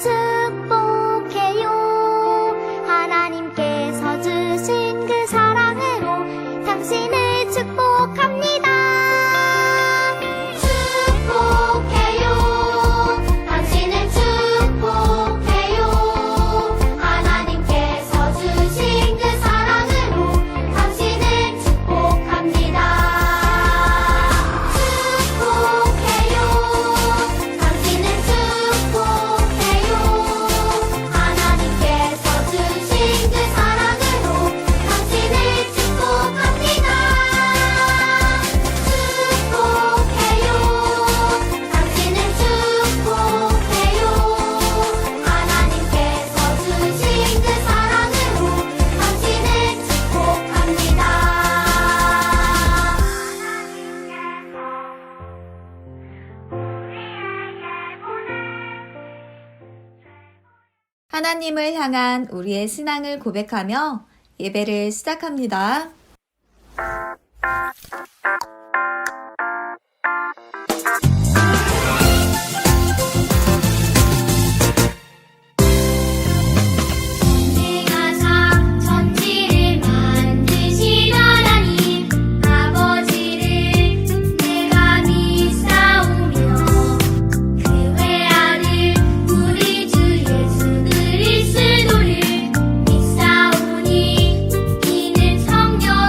축복해요. 하나님께서 주신 그 사랑으로 당신을 축복합니다. 축복해요. 당신을 축복해요. 하나님께서 주신 그 사랑으로 당신을 축복합니다. 축복해요. 당신을 축복해요. 하나님께서 주신 그 사랑으로 당신을 축복합니다. 축복해요. 당신을 축복해요. 하나님께서 주신 그 사랑으로 당신을 축복합니다. 하나님을 향한 우리의 신앙을 고백하며 예배를 시작합니다. 내가 천지를 만드신 하나님 아버지를 내가 믿사오며 그 외아들 우리 주 예수 그리스도를 믿사오니 이는 성령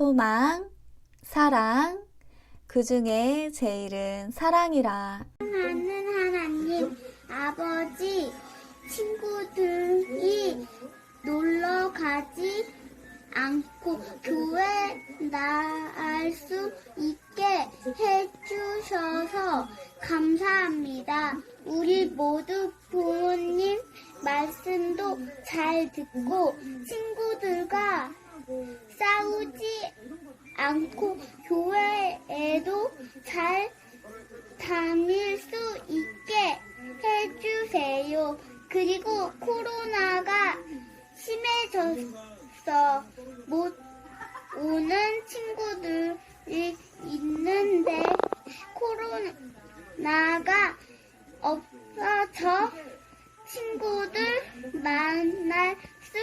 소망, 사랑, 그 중에 제일은 사랑이라. 하는 하나님 아버지, 친구들이 놀러 가지 않고 교회 나갈 수 있게 해주셔서 감사합니다. 우리 모두 부모님 말씀도 잘 듣고 친구들과 싸우지 않고 교회에도 잘 다닐 수 있게 해주세요. 그리고 코로나가 심해져서 못 오는 친구들이 있는데 코로나가 없어져 친구들 만날 수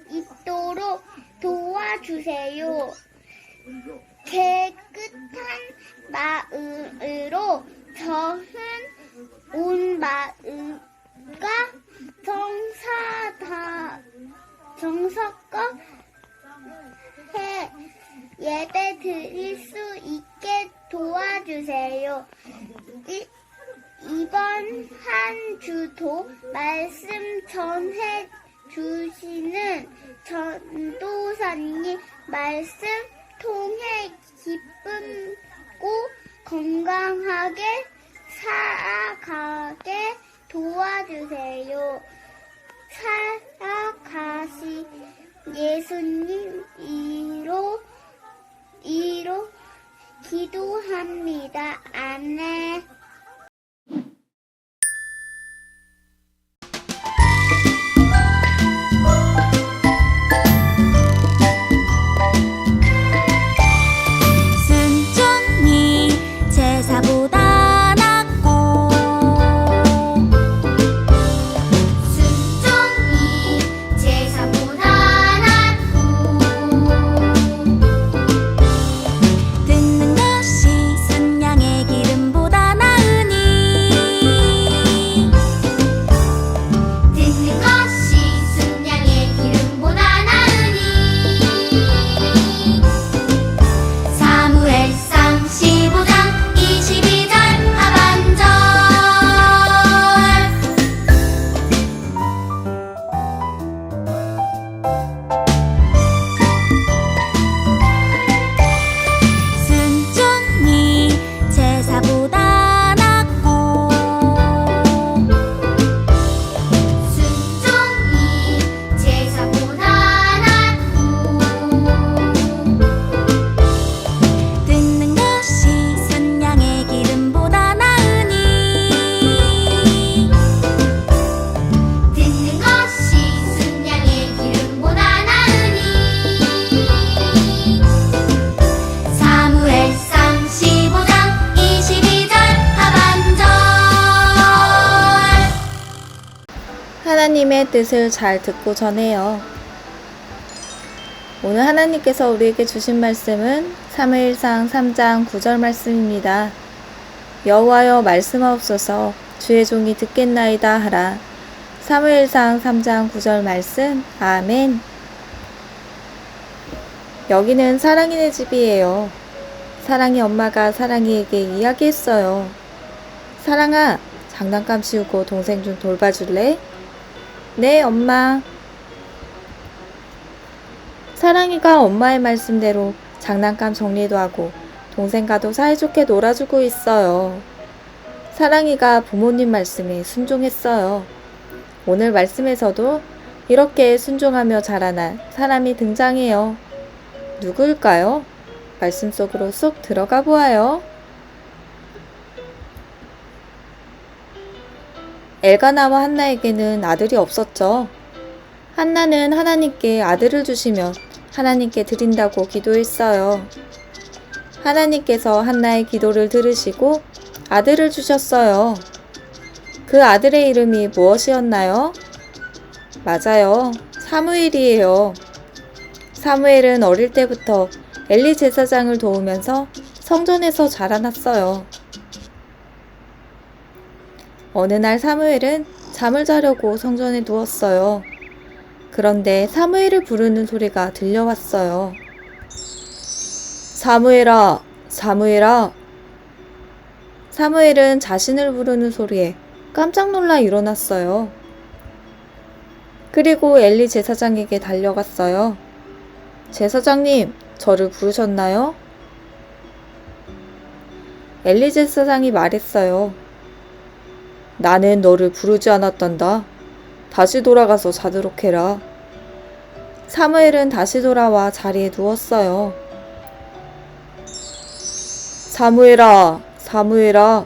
있도록 도와주세요. 깨끗한 마음으로 저은 온 마음과 정성껏 예배 드릴 수 있게 도와주세요. 이번 한 주도 말씀 전해 주시는 전도사님 말씀 통해 기쁘고 건강하게 살아가게 도와주세요. 살아가신 예수님 이로 기도합니다. 아멘. 순종이 제사보다 낫고 순종이 제사보다 낫고 듣는 것이 순양의 기름보다 나으니 듣는 것이 순양의 기름보다 나으니 사무엘상 15장 22절 하반절 순종이 제사보다 낫고 순종이 제사보다 낫고 듣는 것이 순양의 기름보다 나으니 듣는 것이 순양의 기름보다 나으니 사무엘상 15장 22절 하반절 하나님의 뜻을 잘 듣고 전해요. 오늘 하나님께서 우리에게 주신 말씀은 사무엘상 3장 9절 말씀입니다. 여호와여 말씀하옵소서 주의 종이 듣겠나이다 하라. 사무엘상 3장 9절 말씀. 아멘. 여기는 사랑이네 집이에요. 사랑이 엄마가 사랑이에게 이야기했어요. 사랑아, 장난감 치우고 동생 좀 돌봐줄래? 네, 엄마. 사랑이가 엄마의 말씀대로 장난감 정리도 하고 동생과도 사이좋게 놀아주고 있어요. 사랑이가 부모님 말씀에 순종했어요. 오늘 말씀에서도 이렇게 순종하며 자라난 사람이 등장해요. 누구일까요? 말씀 속으로 쏙 들어가 보아요. 엘가나와 한나에게는 아들이 없었죠. 한나는 하나님께 아들을 주시면 하나님께 드린다고 기도했어요. 하나님께서 한나의 기도를 들으시고 아들을 주셨어요. 그 아들의 이름이 무엇이었나요? 맞아요. 사무엘이에요. 사무엘은 어릴 때부터 엘리 제사장을 도우면서 성전에서 자라났어요. 어느 날 사무엘은 잠을 자려고 성전에 누웠어요. 그런데 사무엘을 부르는 소리가 들려왔어요. 사무엘아, 사무엘아. 사무엘은 자신을 부르는 소리에 깜짝 놀라 일어났어요. 그리고 엘리 제사장에게 달려갔어요. 제사장님, 저를 부르셨나요? 엘리 제사장이 말했어요. 나는 너를 부르지 않았단다. 다시 돌아가서 자도록 해라. 사무엘은 다시 돌아와 자리에 누웠어요. 사무엘아, 사무엘아.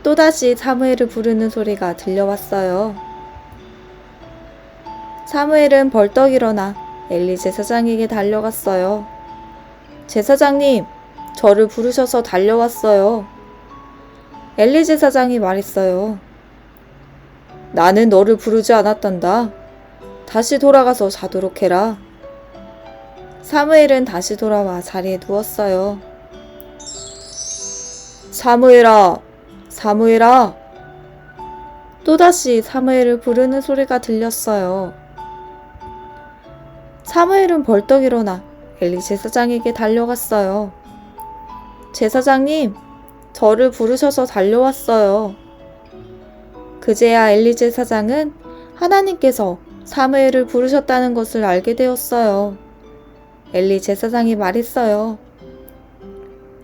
또다시 사무엘을 부르는 소리가 들려왔어요. 사무엘은 벌떡 일어나 엘리 제사장에게 달려갔어요. 제사장님, 저를 부르셔서 달려왔어요. 엘리 제사장이 말했어요. 나는 너를 부르지 않았단다. 다시 돌아가서 자도록 해라. 사무엘은 다시 돌아와 자리에 누웠어요. 사무엘아, 사무엘아. 또다시 사무엘을 부르는 소리가 들렸어요. 사무엘은 벌떡 일어나 엘리 제사장에게 달려갔어요. 제사장님, 저를 부르셔서 달려왔어요. 그제야 엘리 제사장은 하나님께서 사무엘을 부르셨다는 것을 알게 되었어요. 엘리 제사장이 말했어요.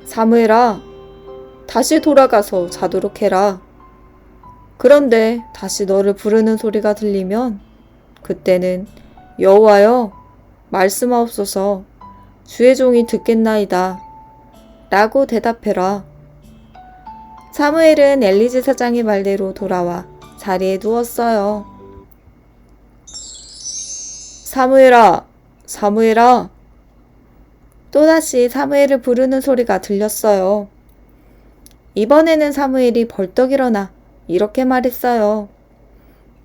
사무엘아, 다시 돌아가서 자도록 해라. 그런데 다시 너를 부르는 소리가 들리면 그때는 여호와여, 말씀하옵소서, 주의 종이 듣겠나이다. 라고 대답해라. 사무엘은 엘리 제사장의 말대로 돌아와 자리에 누웠어요. 사무엘아, 사무엘아. 또다시 사무엘을 부르는 소리가 들렸어요. 이번에는 사무엘이 벌떡 일어나 이렇게 말했어요.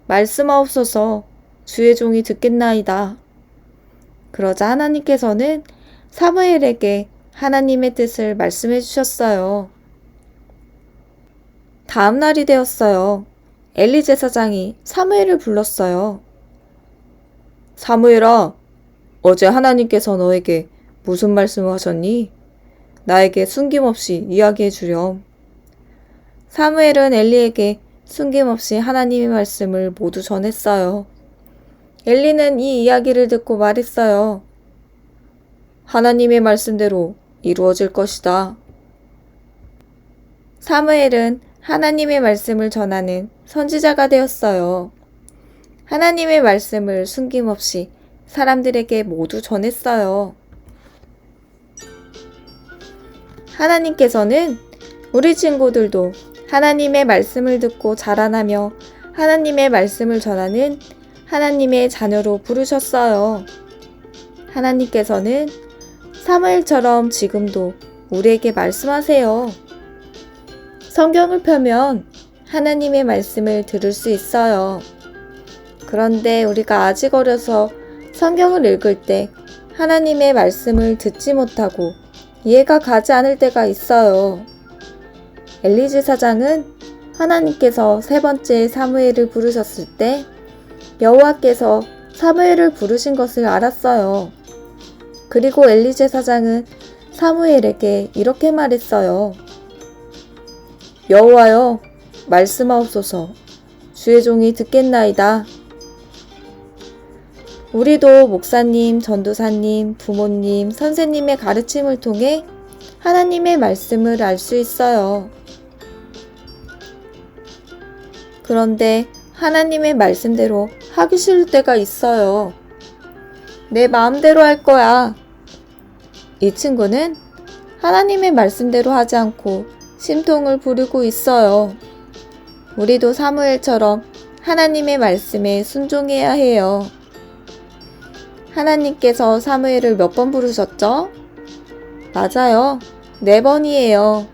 말씀하옵소서, 주의 종이 듣겠나이다. 그러자 하나님께서는 사무엘에게 하나님의 뜻을 말씀해 주셨어요. 다음 날이 되었어요. 엘리 제사장이 사무엘을 불렀어요. 사무엘아, 어제 하나님께서 너에게 무슨 말씀을 하셨니? 나에게 숨김없이 이야기해 주렴. 사무엘은 엘리에게 숨김없이 하나님의 말씀을 모두 전했어요. 엘리는 이 이야기를 듣고 말했어요. 하나님의 말씀대로 이루어질 것이다. 사무엘은 하나님의 말씀을 전하는 선지자가 되었어요. 하나님의 말씀을 숨김없이 사람들에게 모두 전했어요. 하나님께서는 우리 친구들도 하나님의 말씀을 듣고 자라나며 하나님의 말씀을 전하는 하나님의 자녀로 부르셨어요. 하나님께서는 사무엘처럼 지금도 우리에게 말씀하세요. 성경을 펴면 하나님의 말씀을 들을 수 있어요. 그런데 우리가 아직 어려서 성경을 읽을 때 하나님의 말씀을 듣지 못하고 이해가 가지 않을 때가 있어요. 엘리 제사장은 하나님께서 세 번째 사무엘을 부르셨을 때 여호와께서 사무엘을 부르신 것을 알았어요. 그리고 엘리 제사장은 사무엘에게 이렇게 말했어요. 여호와여, 말씀하옵소서, 주의 종이 듣겠나이다. 우리도 목사님, 전도사님, 부모님, 선생님의 가르침을 통해 하나님의 말씀을 알 수 있어요. 그런데 하나님의 말씀대로 하기 싫을 때가 있어요. 내 마음대로 할 거야. 이 친구는 하나님의 말씀대로 하지 않고 심통을 부리고 있어요. 우리도 사무엘처럼 하나님의 말씀에 순종해야 해요. 하나님께서 사무엘을 몇 번 부르셨죠? 맞아요. 4번이에요.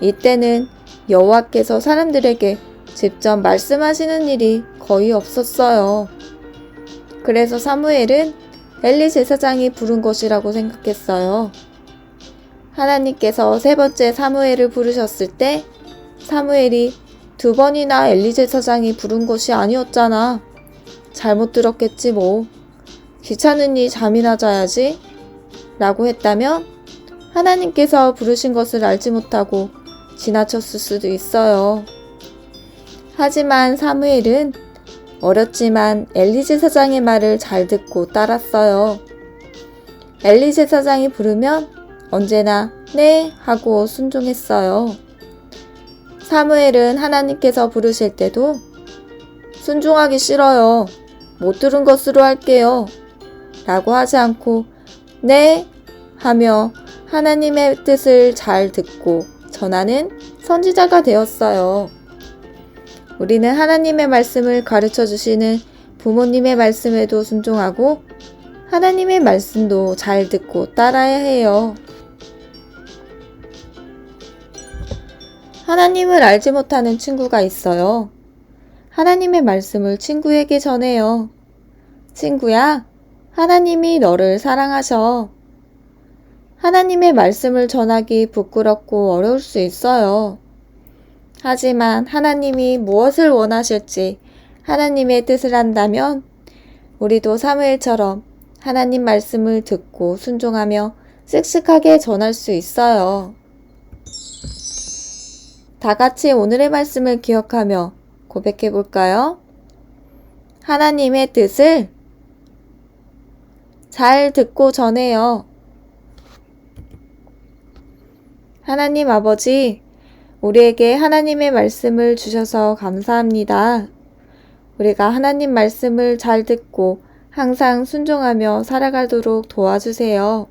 이때는 여호와께서 사람들에게 직접 말씀하시는 일이 거의 없었어요. 그래서 사무엘은 엘리 제사장이 부른 것이라고 생각했어요. 하나님께서 세 번째 사무엘을 부르셨을 때 사무엘이 2번이나 엘리 제사장이 부른 것이 아니었잖아. 잘못 들었겠지 뭐. 귀찮으니 잠이나 자야지. 라고 했다면 하나님께서 부르신 것을 알지 못하고 지나쳤을 수도 있어요. 하지만 사무엘은 어렸지만 엘리 제사장의 말을 잘 듣고 따랐어요. 엘리 제사장이 부르면 언제나 네 하고 순종했어요. 사무엘은 하나님께서 부르실 때도 순종하기 싫어요. 못 들은 것으로 할게요. 라고 하지 않고 네 하며 하나님의 뜻을 잘 듣고 전하는 선지자가 되었어요. 우리는 하나님의 말씀을 가르쳐 주시는 부모님의 말씀에도 순종하고 하나님의 말씀도 잘 듣고 따라야 해요. 하나님을 알지 못하는 친구가 있어요. 하나님의 말씀을 친구에게 전해요. 친구야, 하나님이 너를 사랑하셔. 하나님의 말씀을 전하기 부끄럽고 어려울 수 있어요. 하지만 하나님이 무엇을 원하실지 하나님의 뜻을 안다면 우리도 사무엘처럼 하나님 말씀을 듣고 순종하며 씩씩하게 전할 수 있어요. 다 같이 오늘의 말씀을 기억하며 고백해 볼까요? 하나님의 뜻을 잘 듣고 전해요. 하나님 아버지, 우리에게 하나님의 말씀을 주셔서 감사합니다. 우리가 하나님 말씀을 잘 듣고 항상 순종하며 살아가도록 도와주세요.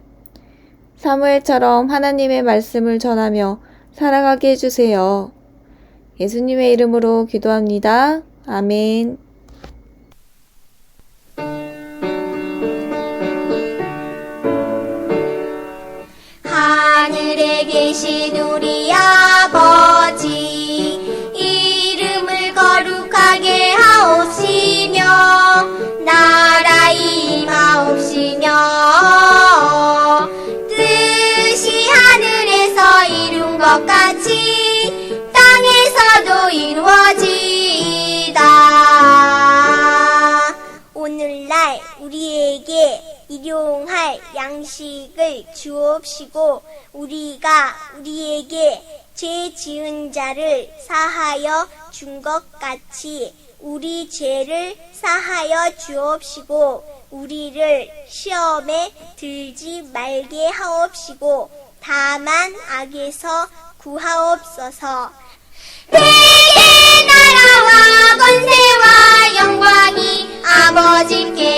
사무엘처럼 하나님의 말씀을 전하며 살아가게 해주세요. 예수님의 이름으로 기도합니다. 아멘. 하늘에 계신 우리 아버지 이름을 거룩하게 하옵시며 나라 임하옵시며 뜻이 하늘에서 이룬 것 같이 땅에서도 이루어지이다. 오늘날 우리에게 일용할 양식을 주옵시고 우리가 우리에게 죄 지은 자를 사하여 준 것 같이 우리 죄를 사하여 주옵시고 우리를 시험에 들지 말게 하옵시고 다만 악에서 구하옵소서. 내게 나라와 권세와 영광이 아버지께